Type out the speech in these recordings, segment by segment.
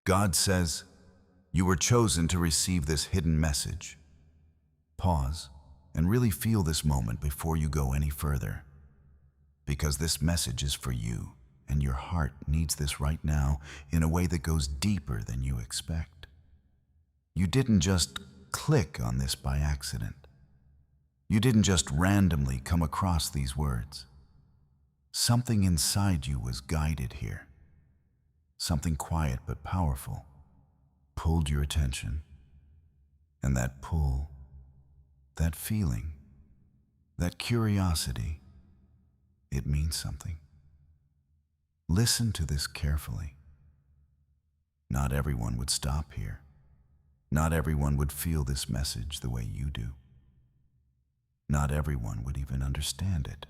God says, you were chosen to receive this hidden message. Pause and really feel this moment before you go any further. Because this message is for you, and your heart needs this right now in a way that goes deeper than you expect. You didn't just click on this by accident. You didn't just randomly come across these words. Something inside you was guided here. Something quiet but powerful pulled your attention. And that pull, that feeling, that curiosity, it means something. Listen to this carefully. Not everyone would stop here. Not everyone would feel this message the way you do. Not everyone would even understand it.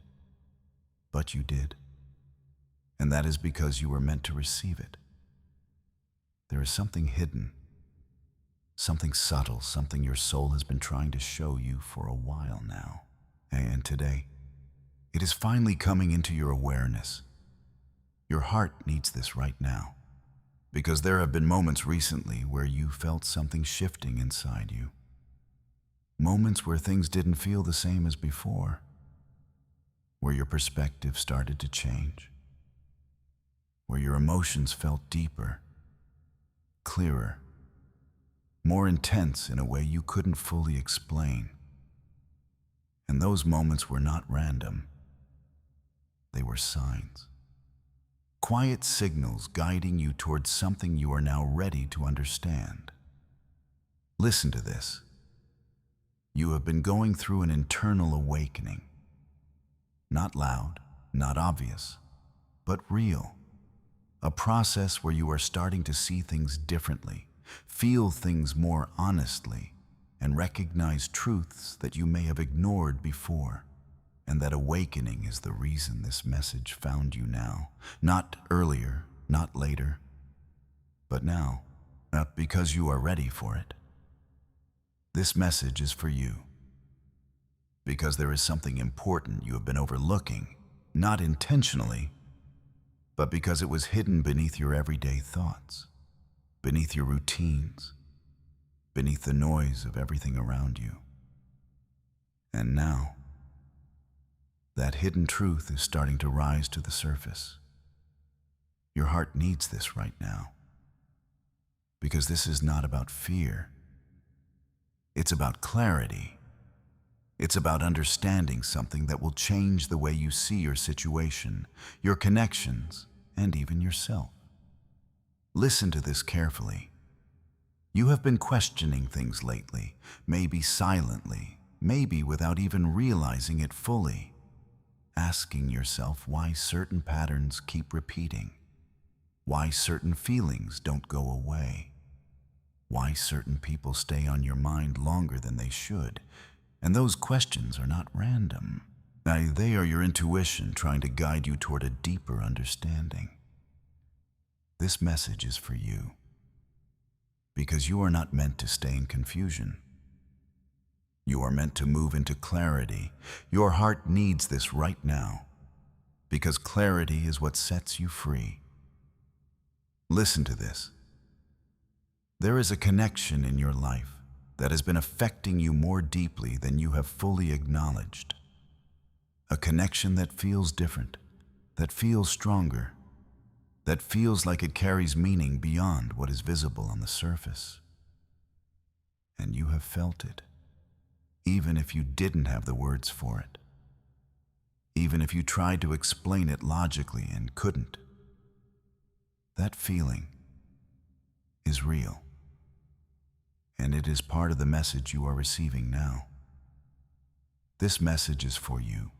But you did. And that is because you were meant to receive it. There is something hidden, something subtle, something your soul has been trying to show you for a while now. And today, it is finally coming into your awareness. Your heart needs this right now, because there have been moments recently where you felt something shifting inside you. Moments where things didn't feel the same as before, where your perspective started to change, where your emotions felt deeper, clearer, more intense in a way you couldn't fully explain. And those moments were not random. They were signs. Quiet signals guiding you towards something you are now ready to understand. Listen to this. You have been going through an internal awakening. Not loud, not obvious, but real. A process where you are starting to see things differently, feel things more honestly, and recognize truths that you may have ignored before. And that awakening is the reason this message found you now. Not earlier, not later, but now. Not because you are ready for it. This message is for you. Because there is something important you have been overlooking, not intentionally, but because it was hidden beneath your everyday thoughts, beneath your routines, beneath the noise of everything around you. And now, that hidden truth is starting to rise to the surface. Your heart needs this right now. Because this is not about fear. It's about clarity. It's about understanding something that will change the way you see your situation, your connections, and even yourself. Listen to this carefully. You have been questioning things lately, maybe silently, maybe without even realizing it fully. Asking yourself why certain patterns keep repeating, why certain feelings don't go away, why certain people stay on your mind longer than they should. And those questions are not random. They are your intuition trying to guide you toward a deeper understanding. This message is for you, because you are not meant to stay in confusion. You are meant to move into clarity. Your heart needs this right now, because clarity is what sets you free. Listen to this. There is a connection in your life that has been affecting you more deeply than you have fully acknowledged. A connection that feels different, that feels stronger, that feels like it carries meaning beyond what is visible on the surface. And you have felt it. Even if you didn't have the words for it. Even if you tried to explain it logically and couldn't. That feeling is real. And it is part of the message you are receiving now. This message is for you.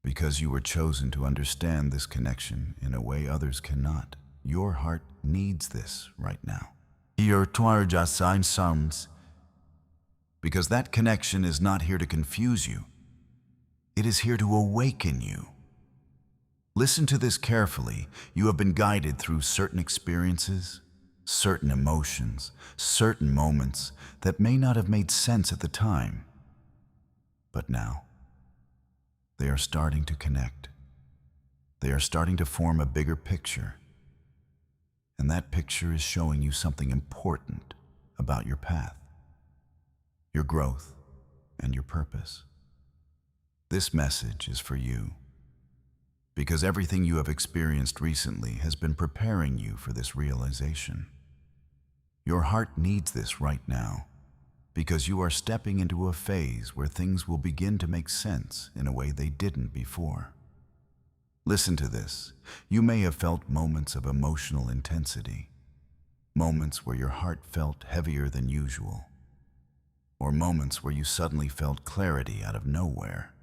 Because you were chosen to understand this connection in a way others cannot. Your heart needs this right now. Because that connection is not here to confuse you. It is here to awaken you. Listen to this carefully. You have been guided through certain experiences, certain emotions, certain moments that may not have made sense at the time. But now, they are starting to connect. They are starting to form a bigger picture. And that picture is showing you something important about your path, your growth, and your purpose. This message is for you because everything you have experienced recently has been preparing you for this realization. Your heart needs this right now because you are stepping into a phase where things will begin to make sense in a way they didn't before. Listen to this. You may have felt moments of emotional intensity, moments where your heart felt heavier than usual, or moments where you suddenly felt clarity out of nowhere.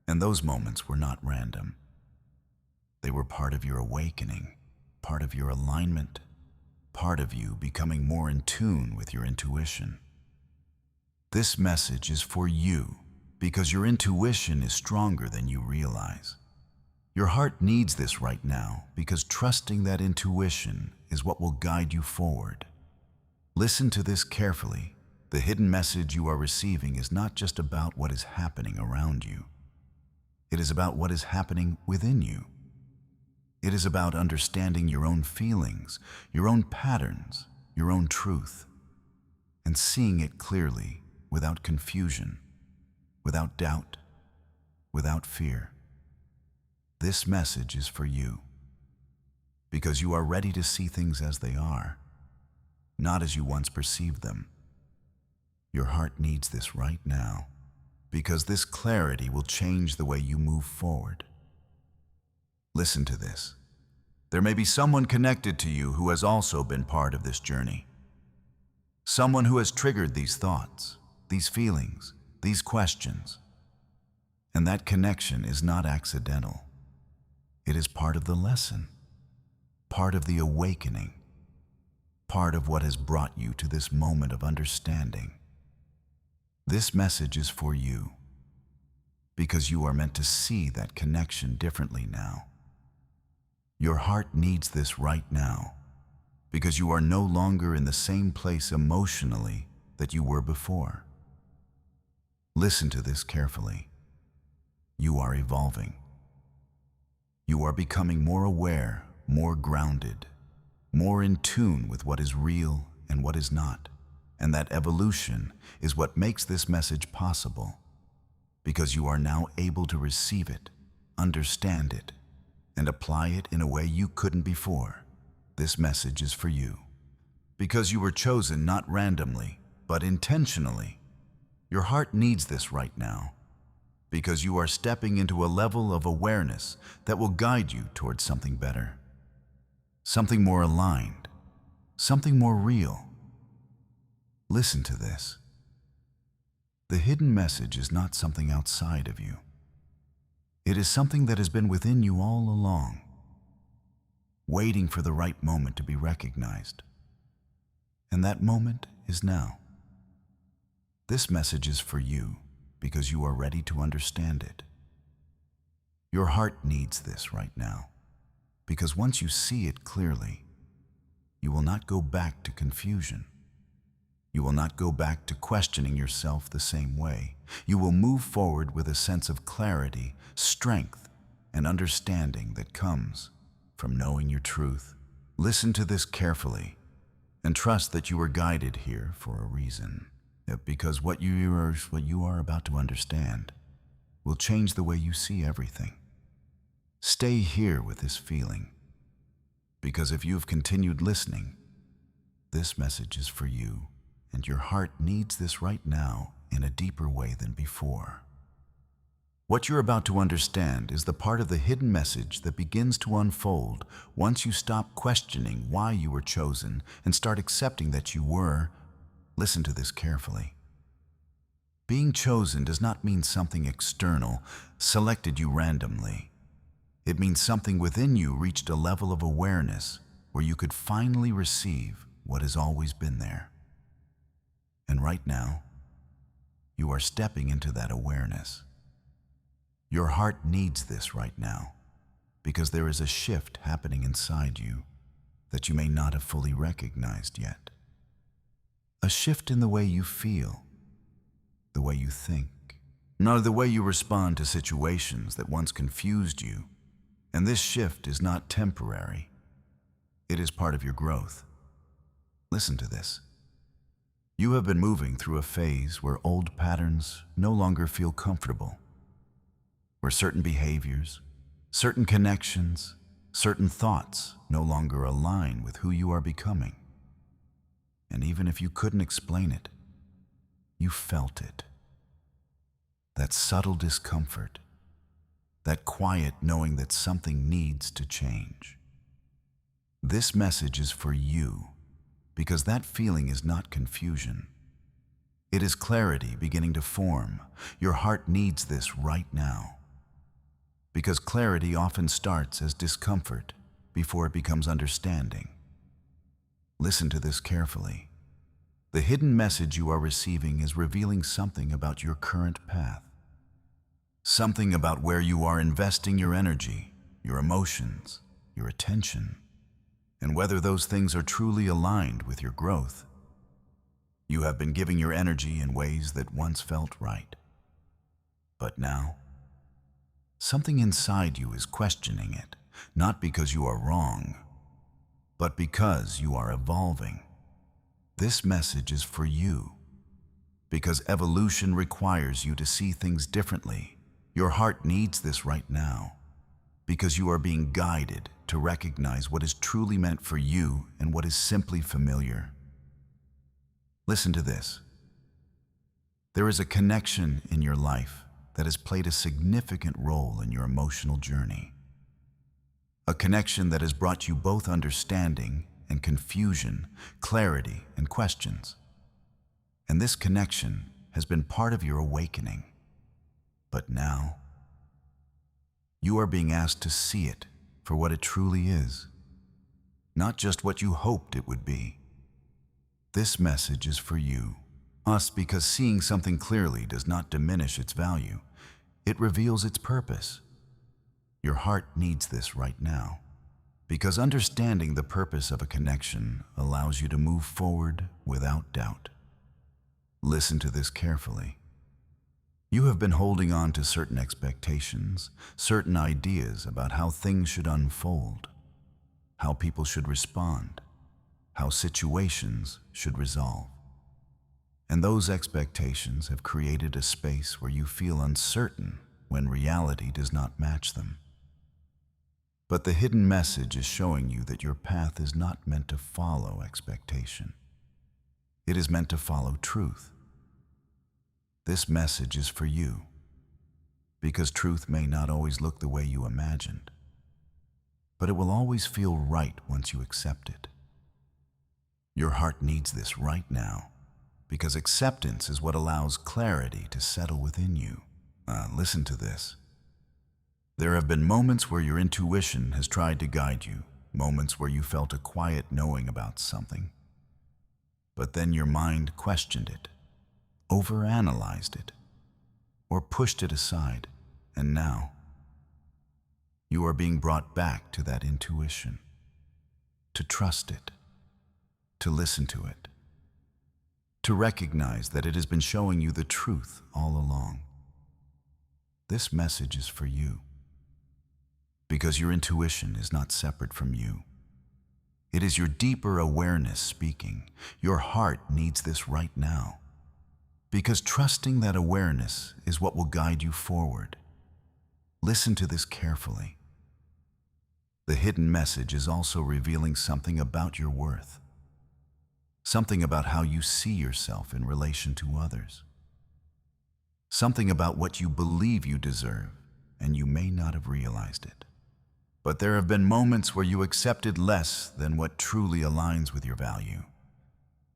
And those moments were not random. They were part of your awakening, part of your alignment, part of you becoming more in tune with your intuition. This message is for you because your intuition is stronger than you realize. Your heart needs this right now because trusting that intuition is what will guide you forward. Listen to this carefully. The hidden message you are receiving is not just about what is happening around you. It is about what is happening within you. It is about understanding your own feelings, your own patterns, your own truth, and seeing it clearly without confusion, without doubt, without fear. This message is for you because you are ready to see things as they are, not as you once perceived them. Your heart needs this right now because this clarity will change the way you move forward. Listen to this. There may be someone connected to you who has also been part of this journey. Someone who has triggered these thoughts, these feelings, these questions. And that connection is not accidental. It is part of the lesson, part of the awakening, part of what has brought you to this moment of understanding. This message is for you because you are meant to see that connection differently now. Your heart needs this right now because you are no longer in the same place emotionally that you were before. Listen to this carefully. You are evolving. You are becoming more aware, more grounded, more in tune with what is real and what is not. And that evolution is what makes this message possible, because you are now able to receive it, understand it, and apply it in a way you couldn't before. This message is for you, because you were chosen not randomly, but intentionally. Your heart needs this right now, because you are stepping into a level of awareness that will guide you towards something better, something more aligned, something more real. Listen to this. The hidden message is not something outside of you. It is something that has been within you all along, waiting for the right moment to be recognized. And that moment is now. This message is for you because you are ready to understand it. Your heart needs this right now, because once you see it clearly, you will not go back to confusion. You will not go back to questioning yourself the same way. You will move forward with a sense of clarity, strength, and understanding that comes from knowing your truth. Listen to this carefully and trust that you are guided here for a reason. Because what you are about to understand will change the way you see everything. Stay here with this feeling, because if you've continued listening, this message is for you, and your heart needs this right now in a deeper way than before. What you're about to understand is the part of the hidden message that begins to unfold once you stop questioning why you were chosen and start accepting that you were. Listen to this carefully. Being chosen does not mean something external selected you randomly. It means something within you reached a level of awareness where you could finally receive what has always been there. And right now, you are stepping into that awareness. Your heart needs this right now because there is a shift happening inside you that you may not have fully recognized yet. A shift in the way you feel, the way you think, nor the way you respond to situations that once confused you. And this shift is not temporary. It is part of your growth. Listen to this. You have been moving through a phase where old patterns no longer feel comfortable, where certain behaviors, certain connections, certain thoughts no longer align with who you are becoming. And even if you couldn't explain it, you felt it. That subtle discomfort, that quiet knowing that something needs to change. This message is for you because that feeling is not confusion. It is clarity beginning to form. Your heart needs this right now. Because clarity often starts as discomfort before it becomes understanding. Listen to this carefully. The hidden message you are receiving is revealing something about your current path. Something about where you are investing your energy, your emotions, your attention, and whether those things are truly aligned with your growth. You have been giving your energy in ways that once felt right. But now, something inside you is questioning it, not because you are wrong, but because you are evolving. This message is for you, because evolution requires you to see things differently. Your heart needs this right now, because you are being guided to recognize what is truly meant for you and what is simply familiar. Listen to this. There is a connection in your life that has played a significant role in your emotional journey. A connection that has brought you both understanding and confusion, clarity and questions. And this connection has been part of your awakening. But now, you are being asked to see it for what it truly is, not just what you hoped it would be. This message is for you, us, because seeing something clearly does not diminish its value. It reveals its purpose. Your heart needs this right now, because understanding the purpose of a connection allows you to move forward without doubt. Listen to this carefully. You have been holding on to certain expectations, certain ideas about how things should unfold, how people should respond, how situations should resolve. And those expectations have created a space where you feel uncertain when reality does not match them. But the hidden message is showing you that your path is not meant to follow expectation. It is meant to follow truth. This message is for you, because truth may not always look the way you imagined, but it will always feel right once you accept it. Your heart needs this right now, because acceptance is what allows clarity to settle within you. Listen to this. There have been moments where your intuition has tried to guide you, moments where you felt a quiet knowing about something. But then your mind questioned it, overanalyzed it, or pushed it aside, and now you are being brought back to that intuition, to trust it, to listen to it, to recognize that it has been showing you the truth all along. This message is for you, because your intuition is not separate from you. It is your deeper awareness speaking. Your heart needs this right now, because trusting that awareness is what will guide you forward. Listen to this carefully. The hidden message is also revealing something about your worth, something about how you see yourself in relation to others, something about what you believe you deserve, and you may not have realized it. But there have been moments where you accepted less than what truly aligns with your value,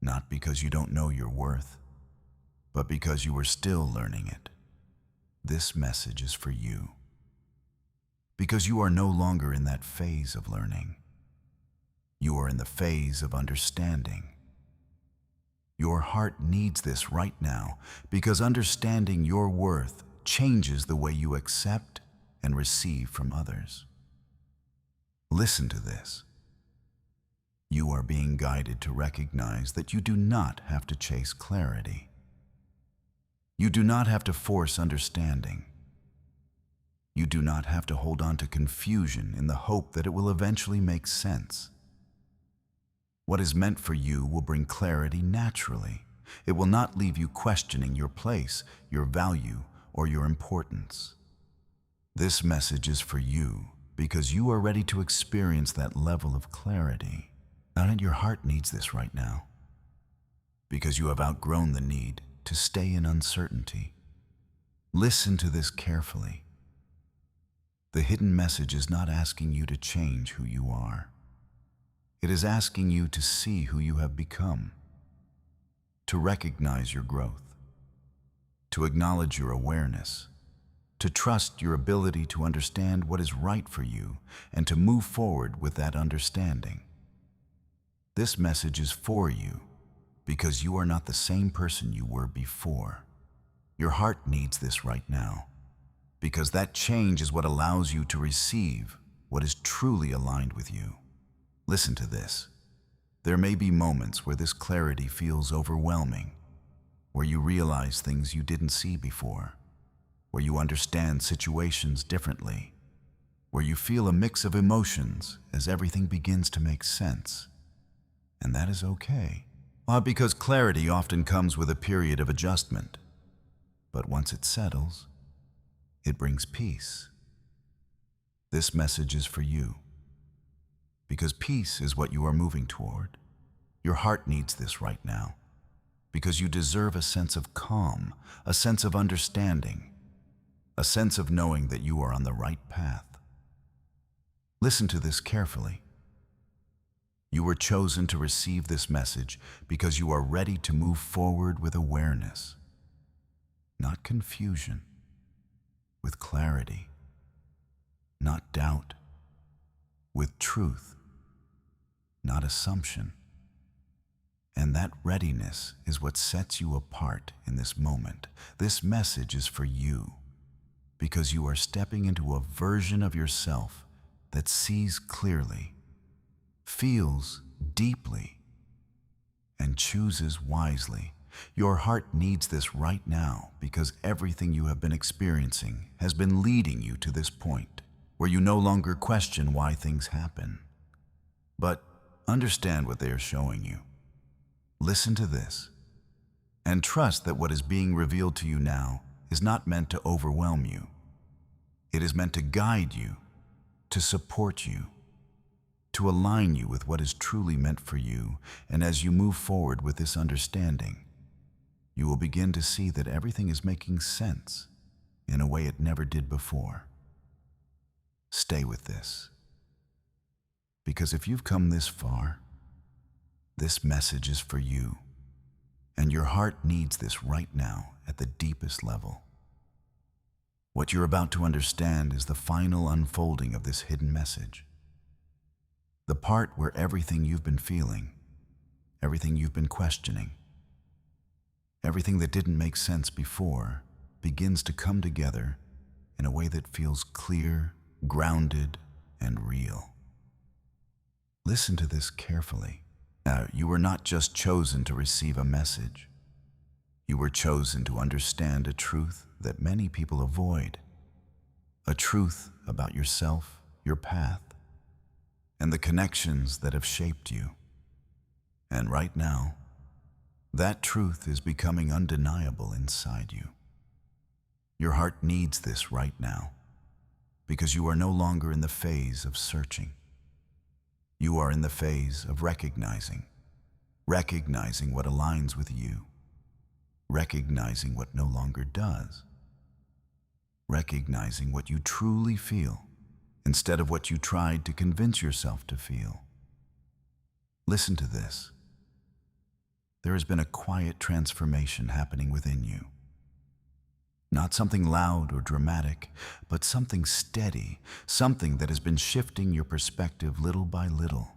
not because you don't know your worth, but because you are still learning it. This message is for you, because you are no longer in that phase of learning. You are in the phase of understanding. Your heart needs this right now, because understanding your worth changes the way you accept and receive from others. Listen to this. You are being guided to recognize that you do not have to chase clarity. You do not have to force understanding. You do not have to hold on to confusion in the hope that it will eventually make sense. What is meant for you will bring clarity naturally. It will not leave you questioning your place, your value, or your importance. This message is for you because you are ready to experience that level of clarity. And your heart needs this right now, because you have outgrown the need to stay in uncertainty. Listen to this carefully. The hidden message is not asking you to change who you are. It is asking you to see who you have become, to recognize your growth, to acknowledge your awareness, to trust your ability to understand what is right for you, and to move forward with that understanding. This message is for you because you are not the same person you were before. Your heart needs this right now, because that change is what allows you to receive what is truly aligned with you. Listen to this. There may be moments where this clarity feels overwhelming, where you realize things you didn't see before, where you understand situations differently, where you feel a mix of emotions as everything begins to make sense. And that is okay, because clarity often comes with a period of adjustment. But once it settles, it brings peace. This message is for you, because peace is what you are moving toward. Your heart needs this right now, because you deserve a sense of calm, a sense of understanding, a sense of knowing that you are on the right path. Listen to this carefully. You were chosen to receive this message because you are ready to move forward with awareness, not confusion, with clarity, not doubt, with truth, not assumption. And that readiness is what sets you apart in this moment. This message is for you because you are stepping into a version of yourself that sees clearly, feels deeply, and chooses wisely. Your heart needs this right now because everything you have been experiencing has been leading you to this point where you no longer question why things happen, but understand what they are showing you. Listen to this and trust that what is being revealed to you now is not meant to overwhelm you. It is meant to guide you, to support you, to align you with what is truly meant for you. And as you move forward with this understanding, you will begin to see that everything is making sense in a way it never did before. Stay with this, because if you've come this far, this message is for you, and your heart needs this right now at the deepest level. What you're about to understand is the final unfolding of this hidden message. The part where everything you've been feeling, everything you've been questioning, everything that didn't make sense before begins to come together in a way that feels clear, grounded, and real. Listen to this carefully. Now, you were not just chosen to receive a message. You were chosen to understand a truth that many people avoid, a truth about yourself, your path, and the connections that have shaped you. And right now, that truth is becoming undeniable inside you. Your heart needs this right now because you are no longer in the phase of searching. You are in the phase of recognizing what aligns with you, recognizing what no longer does, recognizing what you truly feel instead of what you tried to convince yourself to feel. Listen to this. There has been a quiet transformation happening within you. Not something loud or dramatic, but something steady, something that has been shifting your perspective little by little.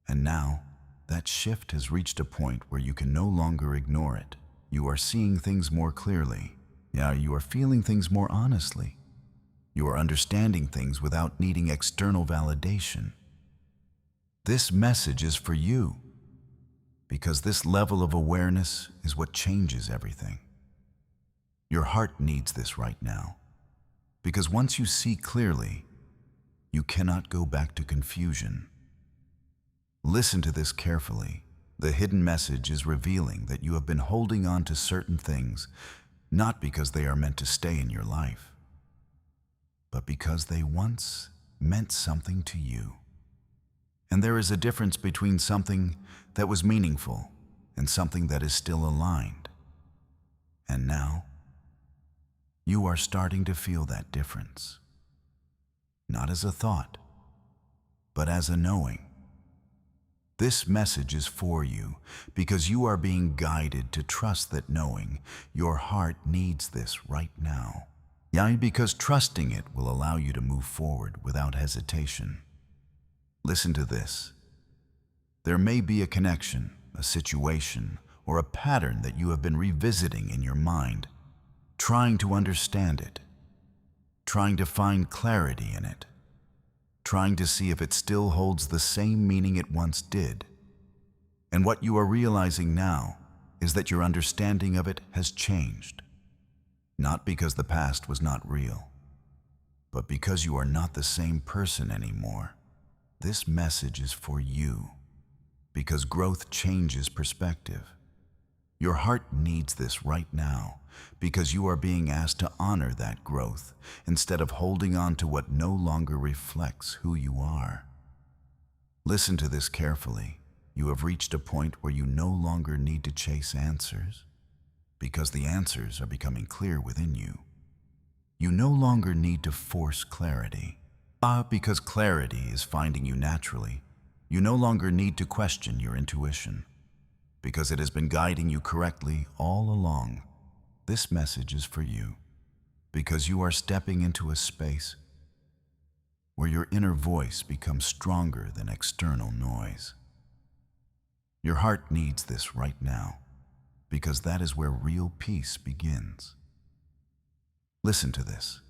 And now, that shift has reached a point where you can no longer ignore it. You are seeing things more clearly. Yeah, you are feeling things more honestly. You are understanding things without needing external validation. This message is for you, because this level of awareness is what changes everything. Your heart needs this right now, because once you see clearly, you cannot go back to confusion. Listen to this carefully. The hidden message is revealing that you have been holding on to certain things, not because they are meant to stay in your life, but because they once meant something to you. And there is a difference between something that was meaningful and something that is still aligned. And now, you are starting to feel that difference. Not as a thought, but as a knowing. This message is for you because you are being guided to trust that knowing your heart needs this right now. Yeah, because trusting it will allow you to move forward without hesitation. Listen to this. There may be a connection, a situation, or a pattern that you have been revisiting in your mind, trying to understand it, trying to find clarity in it, trying to see if it still holds the same meaning it once did. And what you are realizing now is that your understanding of it has changed. Not because the past was not real, but because you are not the same person anymore. This message is for you, because growth changes perspective. Your heart needs this right now, because you are being asked to honor that growth instead of holding on to what no longer reflects who you are. Listen to this carefully. You have reached a point where you no longer need to chase answers, because the answers are becoming clear within you. You no longer need to force clarity. Because clarity is finding you naturally. You no longer need to question your intuition, because it has been guiding you correctly all along. This message is for you, because you are stepping into a space where your inner voice becomes stronger than external noise. Your heart needs this right now, because that is where real peace begins. Listen to this.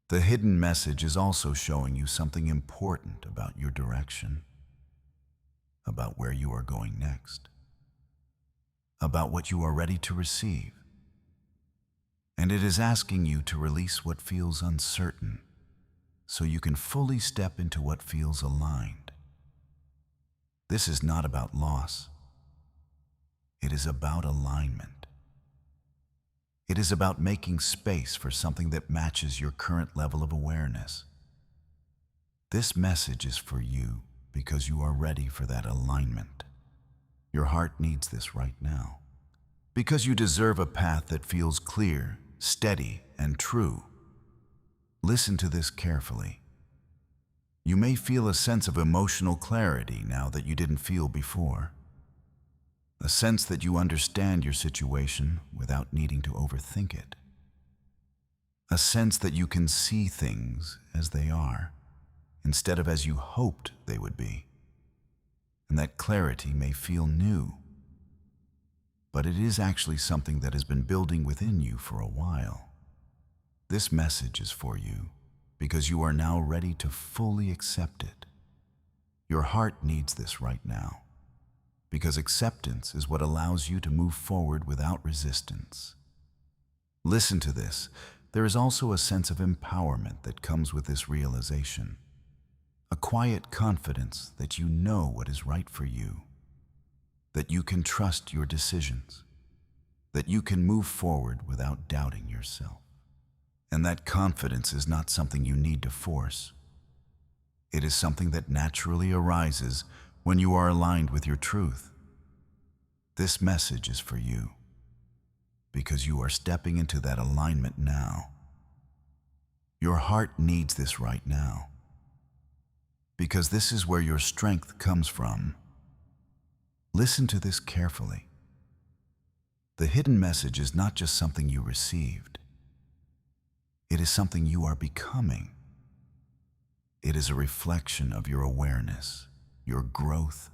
The hidden message is also showing you something important about your direction, about where you are going next, about what you are ready to receive. And it is asking you to release what feels uncertain so you can fully step into what feels aligned. This is not about loss. It is about alignment. It is about making space for something that matches your current level of awareness. This message is for you because you are ready for that alignment. Your heart needs this right now, because you deserve a path that feels clear, steady, and true. Listen to this carefully. You may feel a sense of emotional clarity now that you didn't feel before. A sense that you understand your situation without needing to overthink it. A sense that you can see things as they are, instead of as you hoped they would be. And that clarity may feel new, but it is actually something that has been building within you for a while. This message is for you because you are now ready to fully accept it. Your heart needs this right now, because acceptance is what allows you to move forward without resistance. Listen to this. There is also a sense of empowerment that comes with this realization. A quiet confidence that you know what is right for you, that you can trust your decisions, that you can move forward without doubting yourself. And that confidence is not something you need to force. It is something that naturally arises when you are aligned with your truth. This message is for you, because you are stepping into that alignment now. Your heart needs this right now, because this is where your strength comes from. Listen to this carefully. The hidden message is not just something you received. It is something you are becoming. It is a reflection of your awareness, your growth,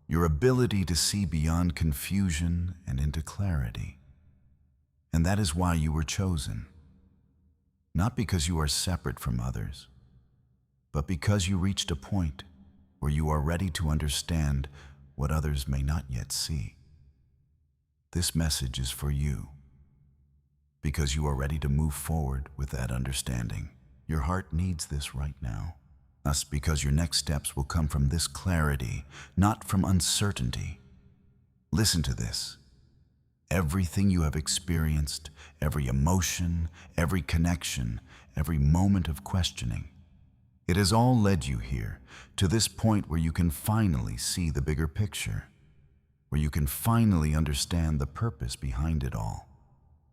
your ability to see beyond confusion and into clarity. And that is why you were chosen. Not because you are separate from others, but because you reached a point where you are ready to understand what others may not yet see. This message is for you, because you are ready to move forward with that understanding. Your heart needs this right now. Thus, because your next steps will come from this clarity, not from uncertainty. Listen to this. Everything you have experienced, every emotion, every connection, every moment of questioning, it has all led you here, to this point where you can finally see the bigger picture, where you can finally understand the purpose behind it all.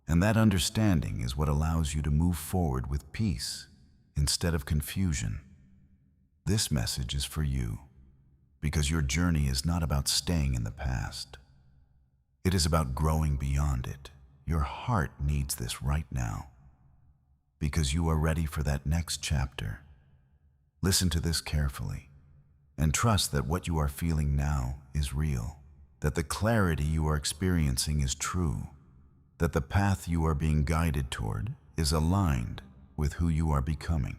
And that understanding is what allows you to move forward with peace instead of confusion. This message is for you, because your journey is not about staying in the past. It is about growing beyond it. Your heart needs this right now, because you are ready for that next chapter. Listen to this carefully, and trust that what you are feeling now is real, that the clarity you are experiencing is true, that the path you are being guided toward is aligned with who you are becoming.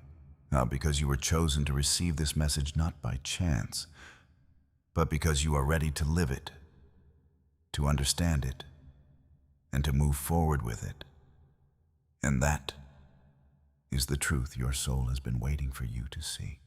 Now, because you were chosen to receive this message not by chance, but because you are ready to live it, to understand it, and to move forward with it. And that is the truth your soul has been waiting for you to see.